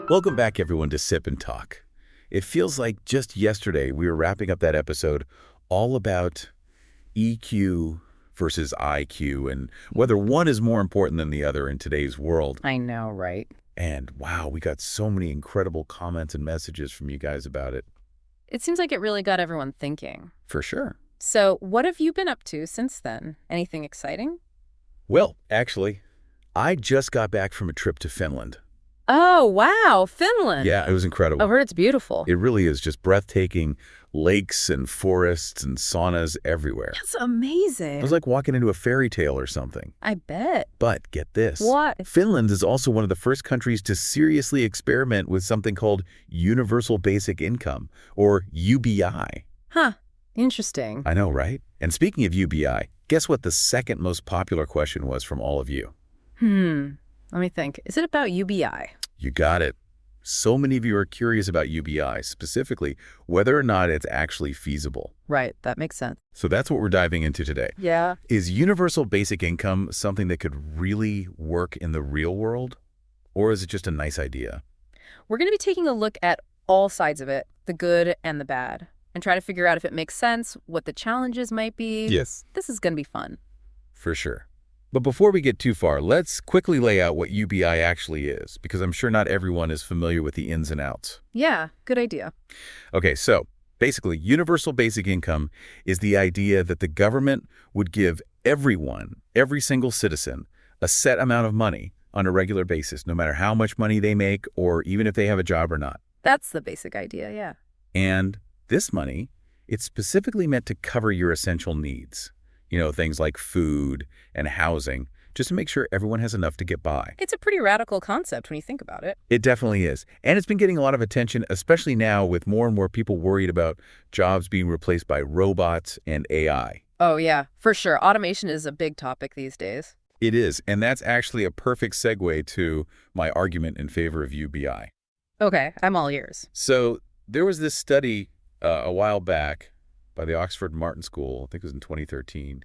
Welcome back, everyone, to Sip and Talk. It feels like just yesterday we were wrapping up that episode all about EQ versus IQ and whether one is more important than the other in today's world. I know, right? And wow, we got so many incredible comments and messages from you guys about it. It seems like it really got everyone thinking. For sure. So what have you been up to since then? Anything exciting? Well, actually, I just got back from a trip to Finland. Oh, wow, Finland. Yeah, it was incredible. I've heard it's beautiful. It really is, just breathtaking lakes and forests and saunas everywhere. That's amazing. It was like walking into a fairy tale or something. I bet. But get this. What? Finland is also one of the first countries to seriously experiment with something called Universal Basic Income, or UBI. Huh. Interesting. I know, right? And speaking of UBI, guess what the second most popular question was from all of you? Let me think. Is it about UBI? You got it. So many of you are curious about UBI, specifically whether or not it's actually feasible. Right. That makes sense. So that's what we're diving into today. Yeah. Is universal basic income something that could really work in the real world? Or is it just a nice idea? We're going to be taking a look at all sides of it, the good and the bad, and try to figure out if it makes sense, what the challenges might be. Yes. This is going to be fun. For sure. But before we get too far, let's quickly lay out what UBI actually is, because I'm sure not everyone is familiar with the ins and outs. Yeah, good idea. Okay, so basically, universal basic income is the idea that the government would give everyone, every single citizen, a set amount of money on a regular basis, no matter how much money they make or even if they have a job or not. That's the basic idea, yeah. And this money, it's specifically meant to cover your essential needs. You know, things like food and housing, just to make sure everyone has enough to get by. It's a pretty radical concept when you think about it. It definitely is. And it's been getting a lot of attention, especially now with more and more people worried about jobs being replaced by robots and AI. Oh, yeah, for sure. Automation is a big topic these days. It is. And that's actually a perfect segue to my argument in favor of UBI. Okay, I'm all ears. So there was this study a while back by the Oxford Martin School, I think it was in 2013,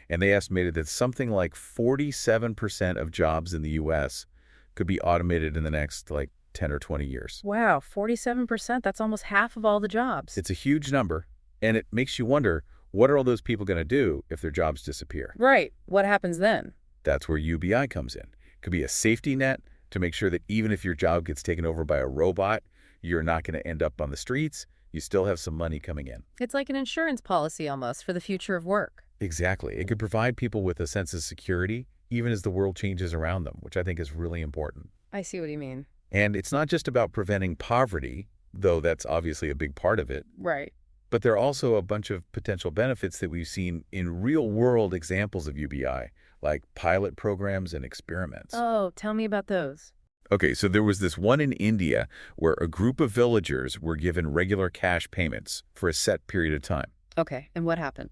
and they estimated that something like 47% of jobs in the U.S. could be automated in the next, 10 or 20 years. Wow, 47%, that's almost half of all the jobs. It's a huge number, and it makes you wonder, what are all those people going to do if their jobs disappear? Right, what happens then? That's where UBI comes in. It could be a safety net to make sure that even if your job gets taken over by a robot, you're not going to end up on the streets. You still have some money coming in. It's like an insurance policy almost for the future of work. Exactly. It could provide people with a sense of security, even as the world changes around them, which I think is really important. I see what you mean. And it's not just about preventing poverty, though that's obviously a big part of it. Right. But there are also a bunch of potential benefits that we've seen in real-world examples of UBI, like pilot programs and experiments. Oh, tell me about those. Okay, so there was this one in India where a group of villagers were given regular cash payments for a set period of time. Okay, and what happened?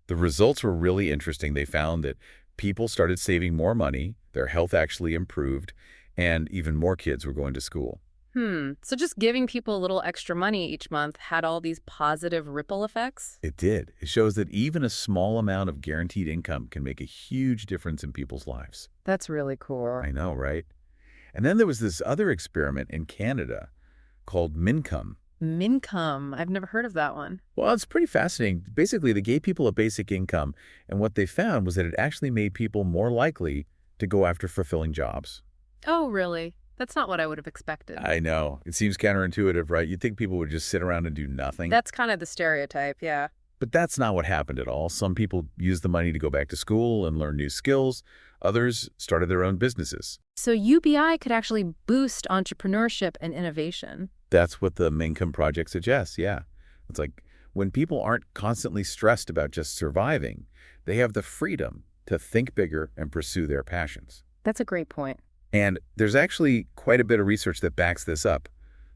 The results were really interesting. They found that people started saving more money, their health actually improved, and even more kids were going to school. So just giving people a little extra money each month had all these positive ripple effects? It did. It shows that even a small amount of guaranteed income can make a huge difference in people's lives. That's really cool. I know, right? And then there was this other experiment in Canada called Mincome. Mincome. I've never heard of that one. Well, it's pretty fascinating. Basically, they gave people a basic income, and what they found was that it actually made people more likely to go after fulfilling jobs. Oh, really? That's not what I would have expected. I know. It seems counterintuitive, right? You'd think people would just sit around and do nothing. That's kind of the stereotype, yeah. But that's not what happened at all. Some people used the money to go back to school and learn new skills. Others started their own businesses. So UBI could actually boost entrepreneurship and innovation. That's what the Mincome Project suggests, yeah. It's like when people aren't constantly stressed about just surviving, they have the freedom to think bigger and pursue their passions. That's a great point. And there's actually quite a bit of research that backs this up.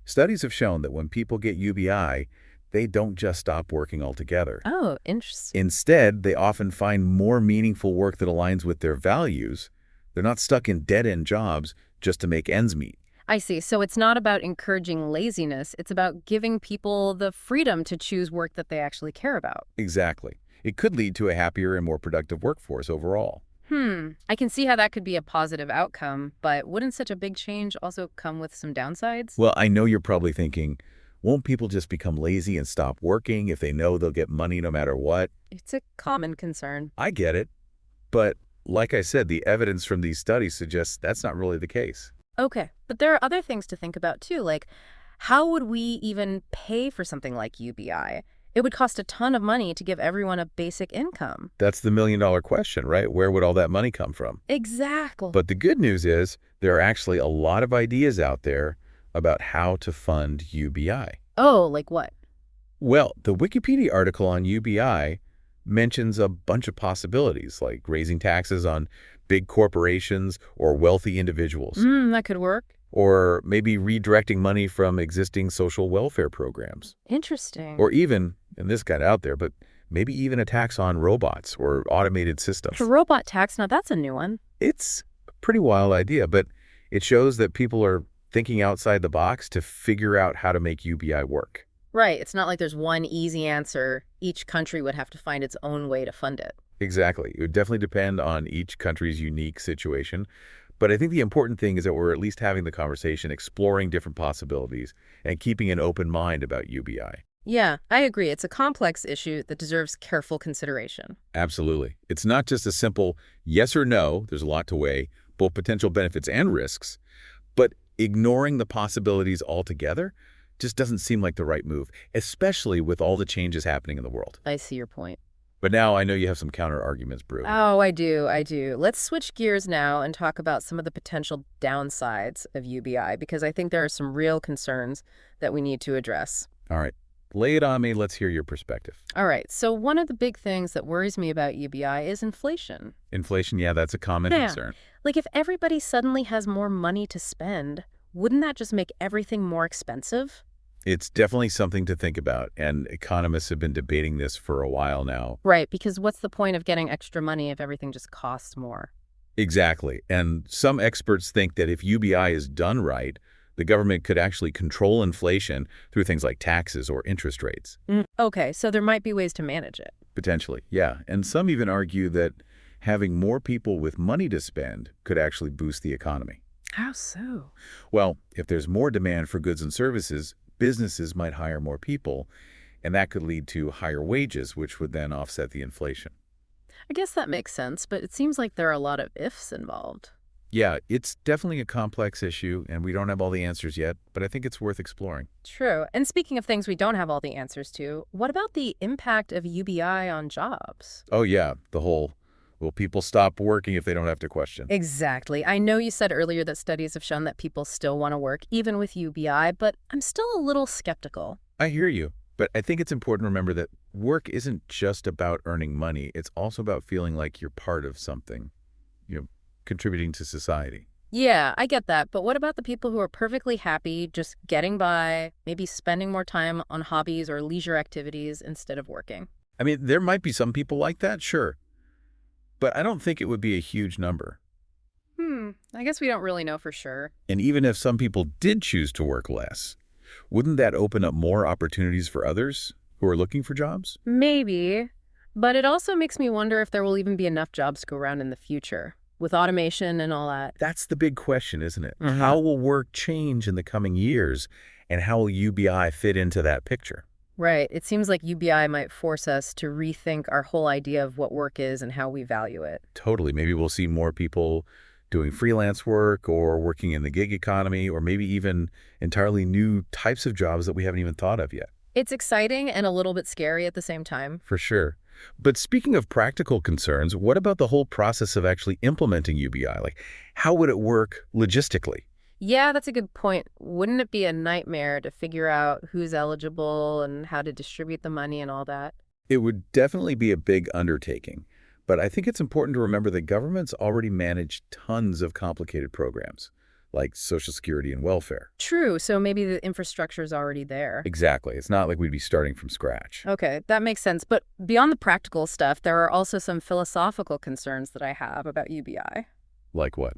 Studies have shown that when people get UBI, they don't just stop working altogether. Oh, interesting. Instead, they often find more meaningful work that aligns with their values. They're not stuck in dead-end jobs just to make ends meet. I see. So it's not about encouraging laziness. It's about giving people the freedom to choose work that they actually care about. Exactly. It could lead to a happier and more productive workforce overall. I can see how that could be a positive outcome, but wouldn't such a big change also come with some downsides? Well, I know you're probably thinking, won't people just become lazy and stop working if they know they'll get money no matter what? It's a common concern. I get it. But like I said, the evidence from these studies suggests that's not really the case. Okay, but there are other things to think about too, like how would we even pay for something like UBI? It would cost a ton of money to give everyone a basic income. That's the million-dollar question, right? Where would all that money come from? Exactly. But the good news is there are actually a lot of ideas out there about how to fund UBI. Oh, like what? Well, the Wikipedia article on UBI mentions a bunch of possibilities, like raising taxes on big corporations or wealthy individuals. That could work. Or maybe redirecting money from existing social welfare programs. Interesting. Or even, and this got out there, but maybe even a tax on robots or automated systems. A robot tax, now that's a new one. It's a pretty wild idea, but it shows that people are thinking outside the box to figure out how to make UBI work. Right. It's not like there's one easy answer. Each country would have to find its own way to fund it. Exactly. It would definitely depend on each country's unique situation. But I think the important thing is that we're at least having the conversation, exploring different possibilities, and keeping an open mind about UBI. Yeah, I agree. It's a complex issue that deserves careful consideration. Absolutely. It's not just a simple yes or no. There's a lot to weigh, both potential benefits and risks. But ignoring the possibilities altogether just doesn't seem like the right move, especially with all the changes happening in the world. I see your point. But now I know you have some counter-arguments brewing. Oh, I do. Let's switch gears now and talk about some of the potential downsides of UBI, because I think there are some real concerns that we need to address. All right. Lay it on me. Let's hear your perspective. All right. So one of the big things that worries me about UBI is inflation. Inflation, yeah, that's a common concern. Like if everybody suddenly has more money to spend, wouldn't that just make everything more expensive? It's definitely something to think about, and economists have been debating this for a while now. Right, because what's the point of getting extra money if everything just costs more? Exactly. And some experts think that if UBI is done right, the government could actually control inflation through things like taxes or interest rates. Okay, so there might be ways to manage it. Potentially, yeah. And some even argue that having more people with money to spend could actually boost the economy. How so? Well, if there's more demand for goods and services, businesses might hire more people, and that could lead to higher wages, which would then offset the inflation. I guess that makes sense, but it seems like there are a lot of ifs involved. Yeah, it's definitely a complex issue, and we don't have all the answers yet, but I think it's worth exploring. True. And speaking of things we don't have all the answers to, what about the impact of UBI on jobs? Oh, yeah, the whole, will people stop working if they don't have to question? Exactly. I know you said earlier that studies have shown that people still want to work, even with UBI, but I'm still a little skeptical. I hear you, but I think it's important to remember that work isn't just about earning money. It's also about feeling like you're part of something, contributing to society. Yeah, I get that. But what about the people who are perfectly happy just getting by, maybe spending more time on hobbies or leisure activities instead of working? I mean, there might be some people like that, sure. But I don't think it would be a huge number. I guess we don't really know for sure. And even if some people did choose to work less, wouldn't that open up more opportunities for others who are looking for jobs? Maybe. But it also makes me wonder if there will even be enough jobs to go around in the future, with automation and all that. That's the big question, isn't it? How will work change in the coming years, and how will UBI fit into that picture? Right. It seems like UBI might force us to rethink our whole idea of what work is and how we value it. Totally. Maybe we'll see more people doing freelance work or working in the gig economy, or maybe even entirely new types of jobs that we haven't even thought of yet. It's exciting and a little bit scary at the same time. For sure. But speaking of practical concerns, what about the whole process of actually implementing UBI? Like, how would it work logistically? Yeah, that's a good point. Wouldn't it be a nightmare to figure out who's eligible and how to distribute the money and all that? It would definitely be a big undertaking. But I think it's important to remember that governments already manage tons of complicated programs, like Social Security and welfare. True, so maybe the infrastructure is already there. Exactly. It's not like we'd be starting from scratch. Okay, that makes sense. But beyond the practical stuff, there are also some philosophical concerns that I have about UBI. Like what?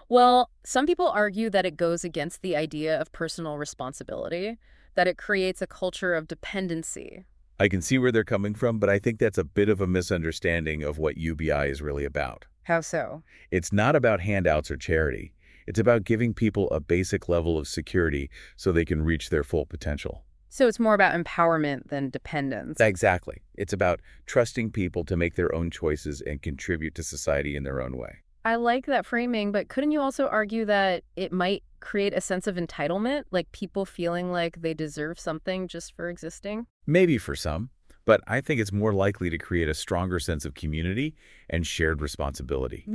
Well, some people argue that it goes against the idea of personal responsibility, that it creates a culture of dependency. I can see where they're coming from, but I think that's a bit of a misunderstanding of what UBI is really about. How so? It's not about handouts or charity. It's about giving people a basic level of security so they can reach their full potential. So it's more about empowerment than dependence. Exactly. It's about trusting people to make their own choices and contribute to society in their own way. I like that framing, but couldn't you also argue that it might create a sense of entitlement, like people feeling like they deserve something just for existing? Maybe for some, but I think it's more likely to create a stronger sense of community and shared responsibility.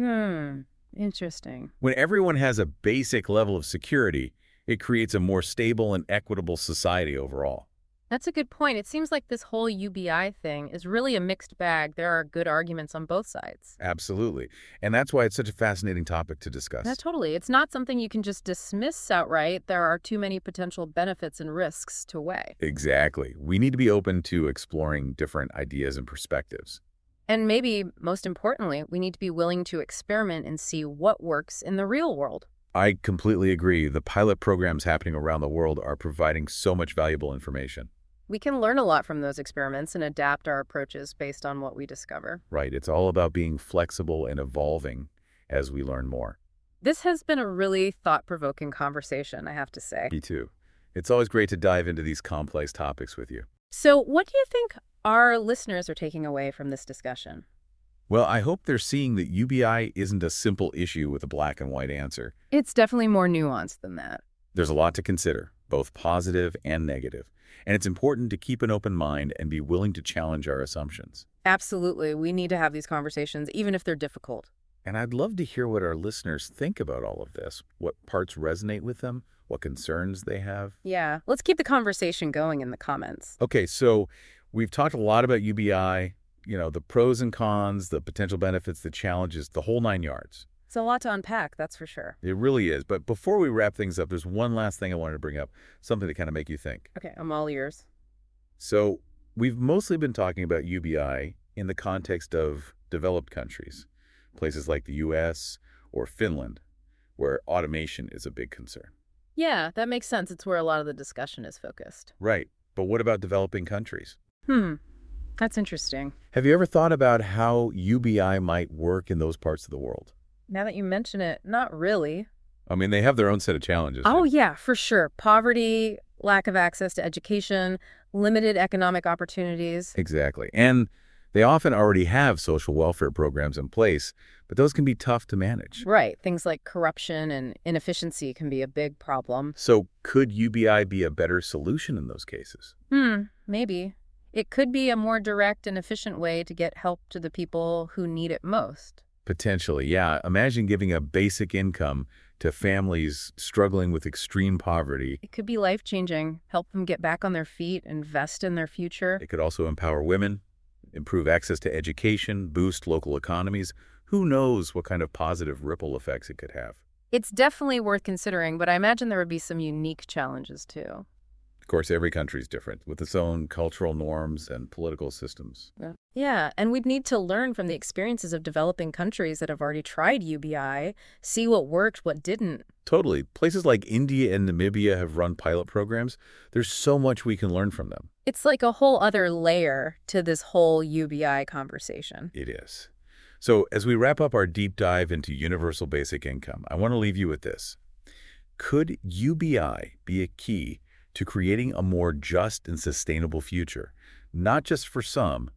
Interesting. When everyone has a basic level of security, it creates a more stable and equitable society overall. That's a good point. It seems like this whole UBI thing is really a mixed bag. There are good arguments on both sides. Absolutely. And that's why it's such a fascinating topic to discuss. Yeah, totally. It's not something you can just dismiss outright. There are too many potential benefits and risks to weigh. Exactly. We need to be open to exploring different ideas and perspectives. And maybe, most importantly, we need to be willing to experiment and see what works in the real world. I completely agree. The pilot programs happening around the world are providing so much valuable information. We can learn a lot from those experiments and adapt our approaches based on what we discover. Right. It's all about being flexible and evolving as we learn more. This has been a really thought-provoking conversation, I have to say. Me too. It's always great to dive into these complex topics with you. So what do you think our listeners are taking away from this discussion? Well, I hope they're seeing that UBI isn't a simple issue with a black and white answer. It's definitely more nuanced than that. There's a lot to consider, both positive and negative. And it's important to keep an open mind and be willing to challenge our assumptions. Absolutely. We need to have these conversations, even if they're difficult. And I'd love to hear what our listeners think about all of this, what parts resonate with them, what concerns they have. Yeah, let's keep the conversation going in the comments. Okay, so we've talked a lot about UBI, the pros and cons, the potential benefits, the challenges, the whole 9 yards. It's a lot to unpack, that's for sure. It really is. But before we wrap things up, there's one last thing I wanted to bring up, something to kind of make you think. Okay, I'm all ears. So we've mostly been talking about UBI in the context of developed countries, places like the US or Finland, where automation is a big concern. Yeah, that makes sense. It's where a lot of the discussion is focused. Right. But what about developing countries? That's interesting. Have you ever thought about how UBI might work in those parts of the world? Now that you mention it, not really. I mean, they have their own set of challenges. Oh, yeah, for sure. Poverty, lack of access to education, limited economic opportunities. Exactly. And they often already have social welfare programs in place, but those can be tough to manage. Right. Things like corruption and inefficiency can be a big problem. So could UBI be a better solution in those cases? Maybe. It could be a more direct and efficient way to get help to the people who need it most. Potentially, yeah. Imagine giving a basic income to families struggling with extreme poverty. It could be life-changing, help them get back on their feet, invest in their future. It could also empower women, improve access to education, boost local economies. Who knows what kind of positive ripple effects it could have? It's definitely worth considering, but I imagine there would be some unique challenges, too. Of course, every country is different, with its own cultural norms and political systems. Yeah, and we'd need to learn from the experiences of developing countries that have already tried UBI, see what worked, what didn't. Totally. Places like India and Namibia have run pilot programs. There's so much we can learn from them. It's like a whole other layer to this whole UBI conversation. It is. So as we wrap up our deep dive into universal basic income, I want to leave you with this. Could UBI be a key to creating a more just and sustainable future, not just for some,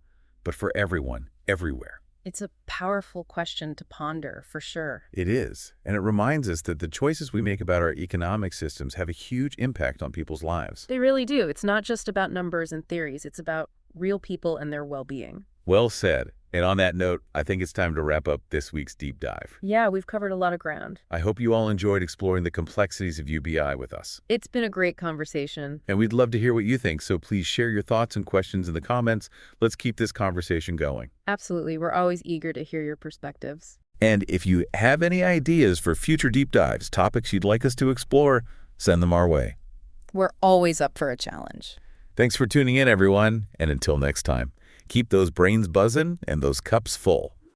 but for everyone, everywhere? It's a powerful question to ponder, for sure. It is, and it reminds us that the choices we make about our economic systems have a huge impact on people's lives. They really do. It's not just about numbers and theories. It's about real people and their well-being. Well said. And on that note, I think it's time to wrap up this week's deep dive. Yeah, we've covered a lot of ground. I hope you all enjoyed exploring the complexities of UBI with us. It's been a great conversation. And we'd love to hear what you think, so please share your thoughts and questions in the comments. Let's keep this conversation going. Absolutely. We're always eager to hear your perspectives. And if you have any ideas for future deep dives, topics you'd like us to explore, send them our way. We're always up for a challenge. Thanks for tuning in, everyone. And until next time, keep those brains buzzing and those cups full.